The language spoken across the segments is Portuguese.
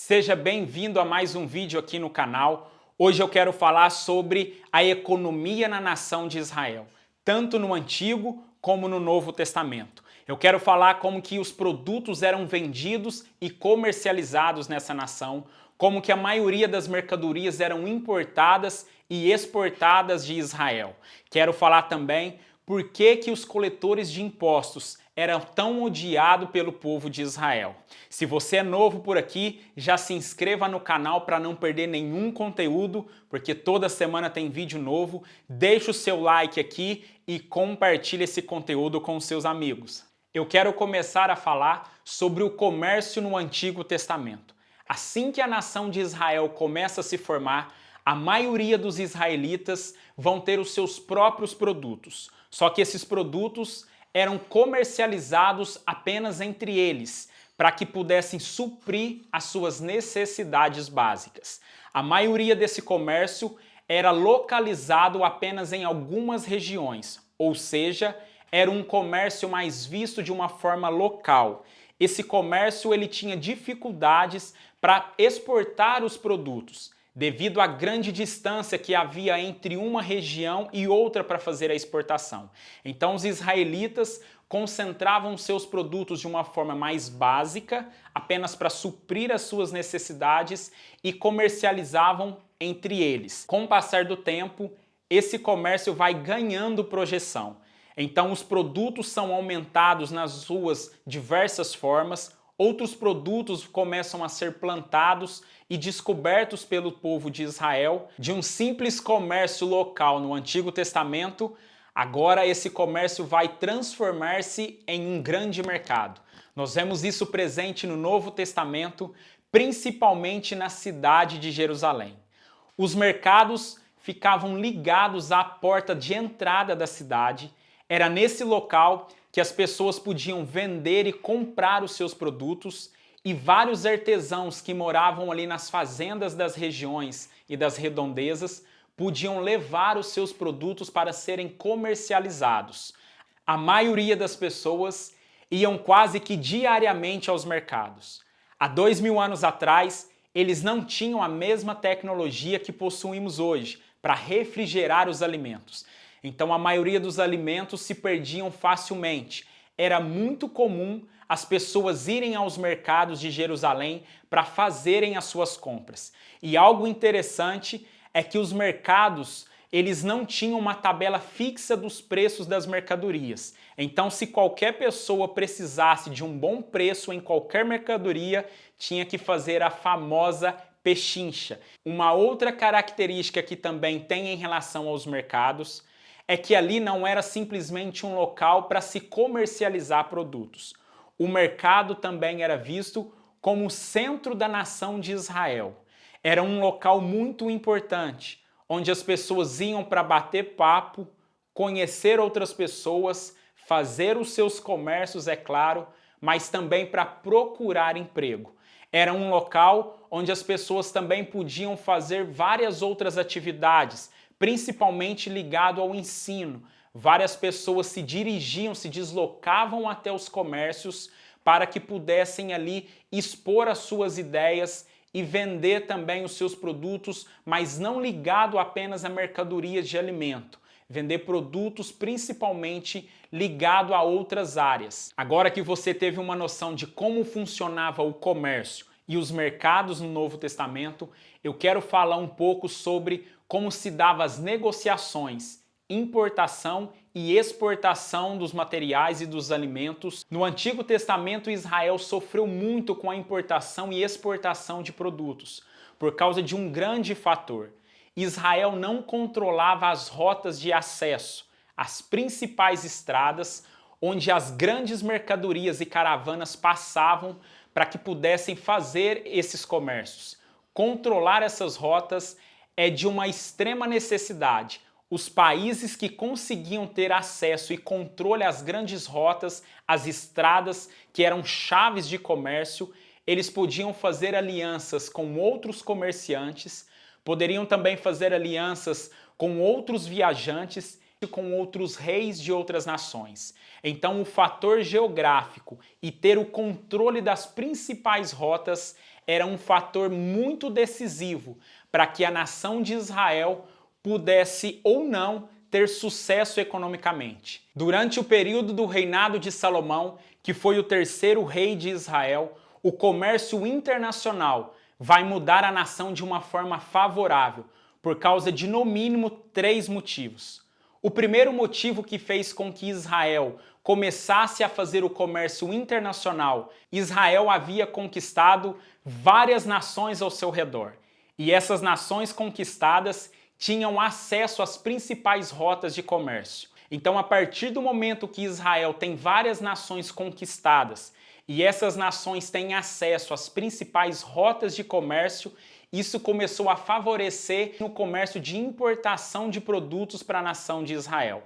Seja bem-vindo a mais um vídeo aqui no canal. Hoje eu quero falar sobre a economia na nação de Israel, tanto no Antigo como no Novo Testamento. Eu quero falar como que os produtos eram vendidos e comercializados nessa nação, como que a maioria das mercadorias eram importadas e exportadas de Israel. Quero falar também por que os coletores de impostos eram tão odiados pelo povo de Israel. Se você é novo por aqui, já se inscreva no canal para não perder nenhum conteúdo, porque toda semana tem vídeo novo. Deixe o seu like aqui e compartilhe esse conteúdo com os seus amigos. Eu quero começar a falar sobre o comércio no Antigo Testamento. Assim que a nação de Israel começa a se formar, a maioria dos israelitas vão ter os seus próprios produtos. Só que esses produtos eram comercializados apenas entre eles, para que pudessem suprir as suas necessidades básicas. A maioria desse comércio era localizado apenas em algumas regiões, ou seja, era um comércio mais visto de uma forma local. Esse comércio ele tinha dificuldades para exportar os produtos, devido à grande distância que havia entre uma região e outra para fazer a exportação. Então os israelitas concentravam seus produtos de uma forma mais básica, apenas para suprir as suas necessidades, e comercializavam entre eles. Com o passar do tempo, esse comércio vai ganhando projeção. Então os produtos são aumentados nas suas diversas formas, outros produtos começam a ser plantados e descobertos pelo povo de Israel. De um simples comércio local no Antigo Testamento, agora esse comércio vai transformar-se em um grande mercado. Nós vemos isso presente no Novo Testamento, principalmente na cidade de Jerusalém. Os mercados ficavam ligados à porta de entrada da cidade. Era nesse local que as pessoas podiam vender e comprar os seus produtos, e vários artesãos que moravam ali nas fazendas das regiões e das redondezas podiam levar os seus produtos para serem comercializados. A maioria das pessoas iam quase que diariamente aos mercados. Há 2000 anos atrás, eles não tinham a mesma tecnologia que possuímos hoje para refrigerar os alimentos. Então a maioria dos alimentos se perdiam facilmente. Era muito comum as pessoas irem aos mercados de Jerusalém para fazerem as suas compras. E algo interessante é que os mercados, eles não tinham uma tabela fixa dos preços das mercadorias. Então, se qualquer pessoa precisasse de um bom preço em qualquer mercadoria, tinha que fazer a famosa pechincha. Uma outra característica que também tem em relação aos mercados é que ali não era simplesmente um local para se comercializar produtos. O mercado também era visto como o centro da nação de Israel. Era um local muito importante, onde as pessoas iam para bater papo, conhecer outras pessoas, fazer os seus comércios, é claro, mas também para procurar emprego. Era um local onde as pessoas também podiam fazer várias outras atividades, principalmente ligado ao ensino. Várias pessoas se dirigiam, se deslocavam até os comércios para que pudessem ali expor as suas ideias e vender também os seus produtos, mas não ligado apenas a mercadorias de alimento. Vender produtos principalmente ligado a outras áreas. Agora que você teve uma noção de como funcionava o comércio e os mercados no Novo Testamento, eu quero falar um pouco sobre como se davam as negociações, importação e exportação dos materiais e dos alimentos. No Antigo Testamento, Israel sofreu muito com a importação e exportação de produtos, por causa de um grande fator. Israel não controlava as rotas de acesso, as principais estradas onde as grandes mercadorias e caravanas passavam para que pudessem fazer esses comércios. Controlar essas rotas é de uma extrema necessidade. Os países que conseguiam ter acesso e controle às grandes rotas, às estradas que eram chaves de comércio, eles podiam fazer alianças com outros comerciantes, poderiam também fazer alianças com outros viajantes e com outros reis de outras nações. Então o fator geográfico e ter o controle das principais rotas era um fator muito decisivo para que a nação de Israel pudesse ou não ter sucesso economicamente. Durante o período do reinado de Salomão, que foi o terceiro rei de Israel, o comércio internacional vai mudar a nação de uma forma favorável, por causa de no mínimo 3 motivos. O primeiro motivo que fez com que Israel começasse a fazer o comércio internacional, Israel havia conquistado várias nações ao seu redor. E essas nações conquistadas tinham acesso às principais rotas de comércio. Então, a partir do momento que Israel tem várias nações conquistadas e essas nações têm acesso às principais rotas de comércio, isso começou a favorecer no comércio de importação de produtos para a nação de Israel.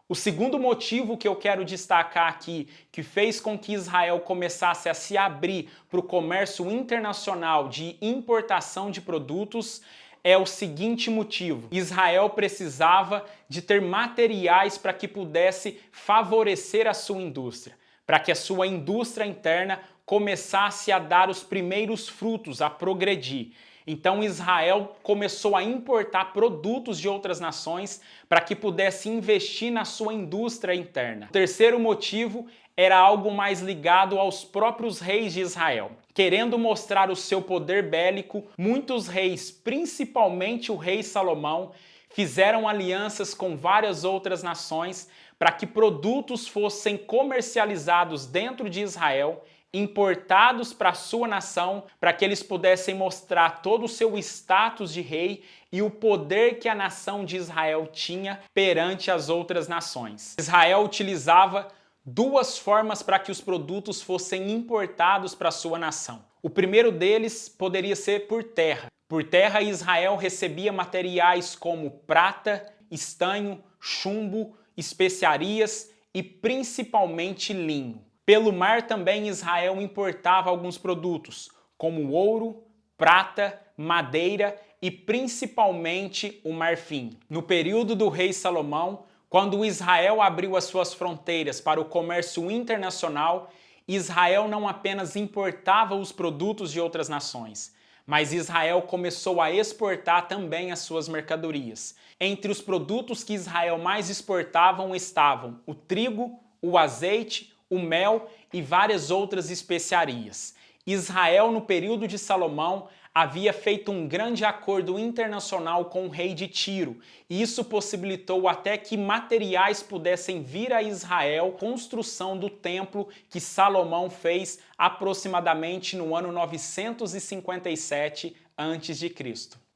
O segundo motivo que eu quero destacar aqui, que fez com que Israel começasse a se abrir para o comércio internacional de importação de produtos, é o seguinte motivo: Israel precisava de ter materiais para que pudesse favorecer a sua indústria, para que a sua indústria interna começasse a dar os primeiros frutos, a progredir. Então Israel começou a importar produtos de outras nações para que pudesse investir na sua indústria interna. O terceiro motivo era algo mais ligado aos próprios reis de Israel. Querendo mostrar o seu poder bélico, muitos reis, principalmente o rei Salomão, fizeram alianças com várias outras nações para que produtos fossem comercializados dentro de Israel, importados para a sua nação, para que eles pudessem mostrar todo o seu status de rei e o poder que a nação de Israel tinha perante as outras nações. Israel utilizava 2 formas para que os produtos fossem importados para a sua nação. O primeiro deles poderia ser por terra. Por terra, Israel recebia materiais como prata, estanho, chumbo, especiarias e principalmente linho. Pelo mar também Israel importava alguns produtos, como ouro, prata, madeira e principalmente o marfim. No período do rei Salomão, quando Israel abriu as suas fronteiras para o comércio internacional, Israel não apenas importava os produtos de outras nações, mas Israel começou a exportar também as suas mercadorias. Entre os produtos que Israel mais exportavam estavam o trigo, o azeite, o mel e várias outras especiarias. Israel, no período de Salomão, havia feito um grande acordo internacional com o rei de Tiro, e isso possibilitou até que materiais pudessem vir a Israel, construção do templo que Salomão fez aproximadamente no ano 957 a.C.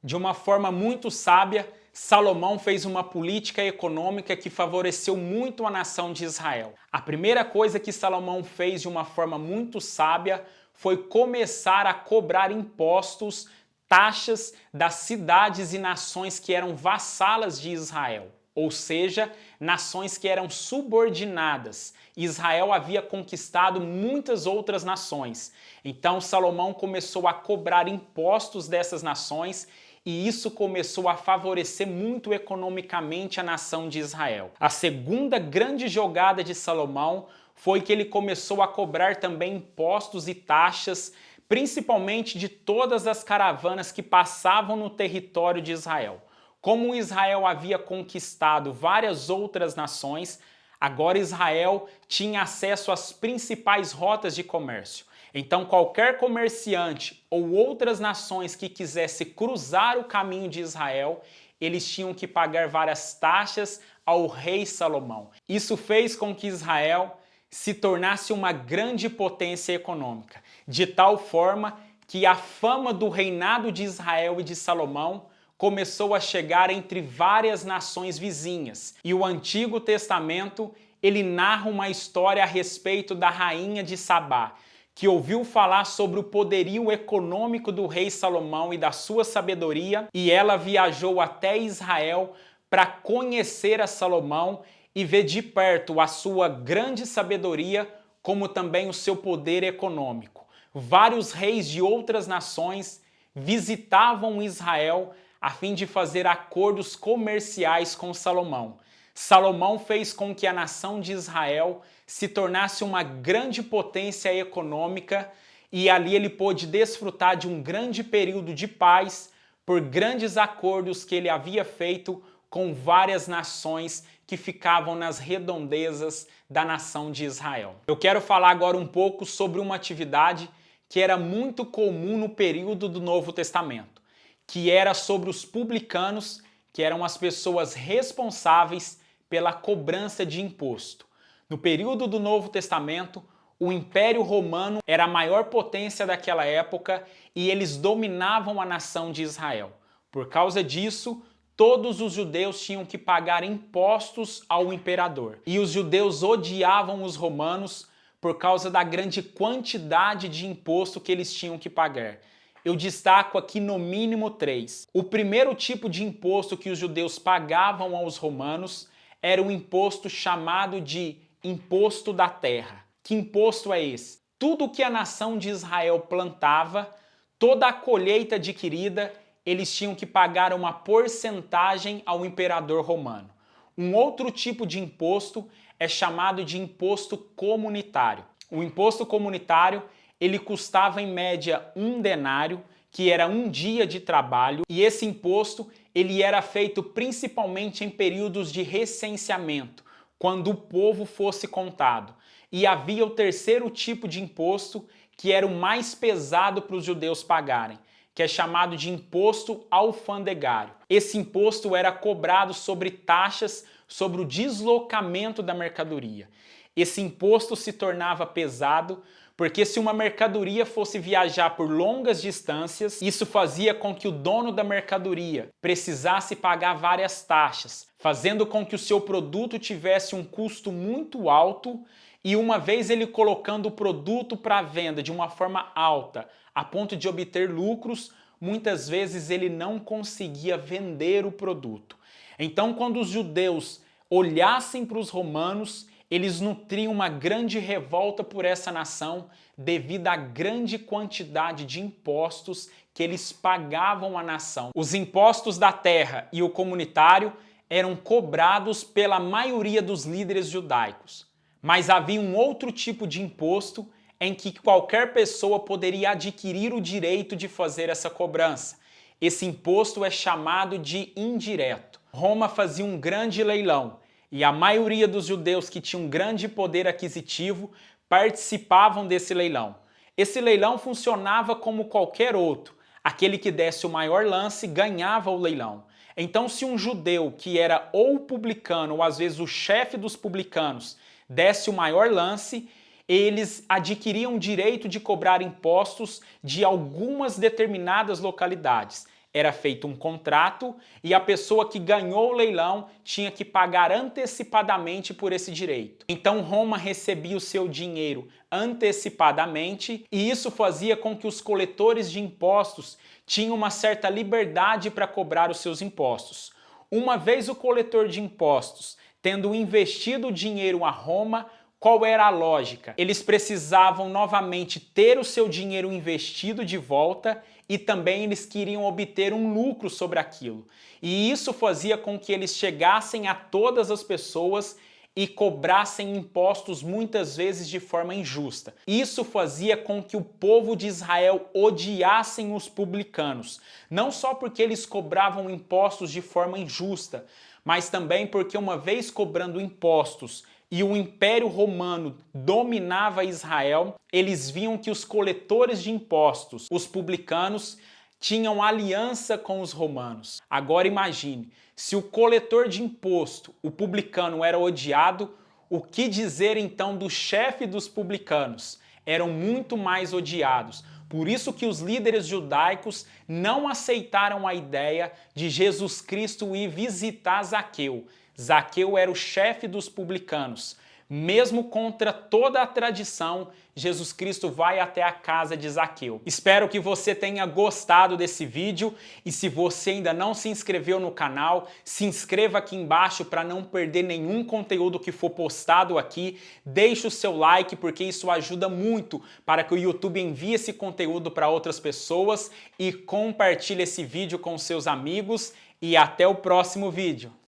De uma forma muito sábia, Salomão fez uma política econômica que favoreceu muito a nação de Israel. A primeira coisa que Salomão fez de uma forma muito sábia foi começar a cobrar impostos, taxas das cidades e nações que eram vassalas de Israel, ou seja, nações que eram subordinadas. Israel havia conquistado muitas outras nações, então Salomão começou a cobrar impostos dessas nações e isso começou a favorecer muito economicamente a nação de Israel. A segunda grande jogada de Salomão foi que ele começou a cobrar também impostos e taxas, principalmente de todas as caravanas que passavam no território de Israel. Como Israel havia conquistado várias outras nações, agora Israel tinha acesso às principais rotas de comércio. Então qualquer comerciante ou outras nações que quisesse cruzar o caminho de Israel, eles tinham que pagar várias taxas ao rei Salomão. Isso fez com que Israel se tornasse uma grande potência econômica, de tal forma que a fama do reinado de Israel e de Salomão começou a chegar entre várias nações vizinhas. E o Antigo Testamento, ele narra uma história a respeito da rainha de Sabá, que ouviu falar sobre o poderio econômico do rei Salomão e da sua sabedoria, e ela viajou até Israel para conhecer a Salomão e ver de perto a sua grande sabedoria, como também o seu poder econômico. Vários reis de outras nações visitavam Israel a fim de fazer acordos comerciais com Salomão. Salomão fez com que a nação de Israel se tornasse uma grande potência econômica e ali ele pôde desfrutar de um grande período de paz por grandes acordos que ele havia feito com várias nações que ficavam nas redondezas da nação de Israel. Eu quero falar agora um pouco sobre uma atividade que era muito comum no período do Novo Testamento, que era sobre os publicanos, que eram as pessoas responsáveis pela cobrança de imposto. No período do Novo Testamento, o Império Romano era a maior potência daquela época e eles dominavam a nação de Israel. Por causa disso, todos os judeus tinham que pagar impostos ao imperador. E os judeus odiavam os romanos por causa da grande quantidade de imposto que eles tinham que pagar. Eu destaco aqui no mínimo 3. O primeiro tipo de imposto que os judeus pagavam aos romanos era um imposto chamado de imposto da terra. Que imposto é esse? Tudo que a nação de Israel plantava, toda a colheita adquirida, eles tinham que pagar uma porcentagem ao imperador romano. Um outro tipo de imposto é chamado de imposto comunitário. O imposto comunitário, ele custava em média 1 denário, que era um dia de trabalho, e esse imposto ele era feito principalmente em períodos de recenseamento, quando o povo fosse contado. E havia o terceiro tipo de imposto, que era o mais pesado para os judeus pagarem, que é chamado de imposto alfandegário. Esse imposto era cobrado sobre taxas sobre o deslocamento da mercadoria. Esse imposto se tornava pesado porque se uma mercadoria fosse viajar por longas distâncias, isso fazia com que o dono da mercadoria precisasse pagar várias taxas, fazendo com que o seu produto tivesse um custo muito alto e uma vez ele colocando o produto para venda de uma forma alta, a ponto de obter lucros, muitas vezes ele não conseguia vender o produto. Então, quando os judeus olhassem para os romanos, eles nutriam uma grande revolta por essa nação devido à grande quantidade de impostos que eles pagavam à nação. Os impostos da terra e o comunitário eram cobrados pela maioria dos líderes judaicos. Mas havia um outro tipo de imposto em que qualquer pessoa poderia adquirir o direito de fazer essa cobrança. Esse imposto é chamado de indireto. Roma fazia um grande leilão e a maioria dos judeus que tinham grande poder aquisitivo participavam desse leilão. Esse leilão funcionava como qualquer outro. Aquele que desse o maior lance ganhava o leilão. Então, se um judeu que era ou publicano ou às vezes o chefe dos publicanos desse o maior lance, eles adquiriam o direito de cobrar impostos de algumas determinadas localidades. Era feito um contrato e a pessoa que ganhou o leilão tinha que pagar antecipadamente por esse direito. Então Roma recebia o seu dinheiro antecipadamente e isso fazia com que os coletores de impostos tinham uma certa liberdade para cobrar os seus impostos. Uma vez o coletor de impostos tendo investido o dinheiro a Roma, qual era a lógica? Eles precisavam novamente ter o seu dinheiro investido de volta e também eles queriam obter um lucro sobre aquilo. E isso fazia com que eles chegassem a todas as pessoas e cobrassem impostos muitas vezes de forma injusta. Isso fazia com que o povo de Israel odiassem os publicanos, não só porque eles cobravam impostos de forma injusta, mas também porque uma vez cobrando impostos e o Império Romano dominava Israel, eles viam que os coletores de impostos, os publicanos, tinham aliança com os romanos. Agora imagine, se o coletor de imposto, o publicano, era odiado, o que dizer então do chefe dos publicanos? Eram muito mais odiados. Por isso que os líderes judaicos não aceitaram a ideia de Jesus Cristo ir visitar Zaqueu. Zaqueu era o chefe dos publicanos. Mesmo contra toda a tradição, Jesus Cristo vai até a casa de Zaqueu. Espero que você tenha gostado desse vídeo e se você ainda não se inscreveu no canal, se inscreva aqui embaixo para não perder nenhum conteúdo que for postado aqui. Deixe o seu like porque isso ajuda muito para que o YouTube envie esse conteúdo para outras pessoas e compartilhe esse vídeo com seus amigos e até o próximo vídeo.